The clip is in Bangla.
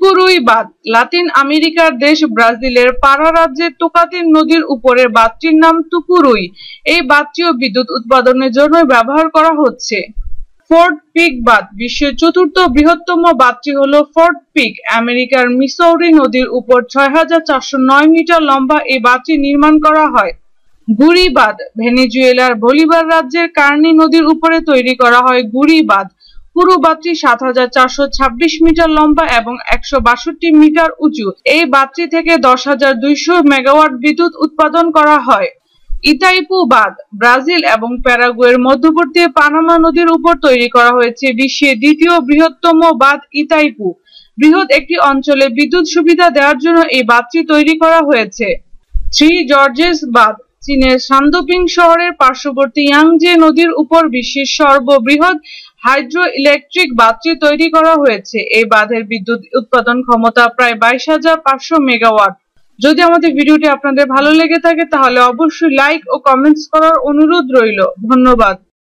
তুকুরুই বাঁধ লাতিন আমেরিকার দেশ ব্রাজিলের পারা রাজ্যের তোকাতিন নদীর উপরের বাঁধটির নাম তুকুরুই। এই বাঁধটিও বিদ্যুৎ উৎপাদনের জন্য ব্যবহার করা হচ্ছে। ফোর্ট পিক বাঁধ বিশ্বের চতুর্থ বৃহত্তম বাঁধটি হলো ফোর্ট পিক। আমেরিকার মিসৌরি নদীর উপর ৬,৪০৯ মিটার লম্বা এই বাঁধটি নির্মাণ করা হয়। গুরি বাঁধ ভেনেজুয়েলার বলিভার রাজ্যের কার্নি নদীর উপরে তৈরি করা হয় গুরি বাঁধ। পুরো বাঁধটি ৭,৪২৬ মিটার লম্বা এবং ১৬২ মিটার উঁচু। এই বাঁধটি থেকে ১০,২০০ মেগাওয়াট বিদ্যুৎ উৎপাদন করা হয়। ইতাইপু বাঁধ ব্রাজিল এবং প্যারাগুয়ের মধ্যবর্তী পানামা নদীর উপর তৈরি করা হয়েছে বিশ্বের দ্বিতীয় বৃহত্তম বাঁধ ইতাইপু। বৃহৎ একটি অঞ্চলে বিদ্যুৎ সুবিধা দেওয়ার জন্য এই বাঁধটি তৈরি করা হয়েছে। থ্রি জর্জেস বাঁধ চীনের শান্দোপিং শহরের পার্শ্ববর্তী ইয়াংজে নদীর উপর বিশ্বের সর্ববৃহৎ হাইড্রো ইলেকট্রিক বাঁধটি তৈরি করা হয়েছে। এই বাঁধের বিদ্যুৎ উৎপাদন ক্ষমতা প্রায় ২২,৫০০ মেগাওয়াট। যদি আমাদের ভিডিওটি আপনাদের ভালো লেগে থাকে তাহলে অবশ্যই লাইক ও কমেন্টস করার অনুরোধ রইল। ধন্যবাদ।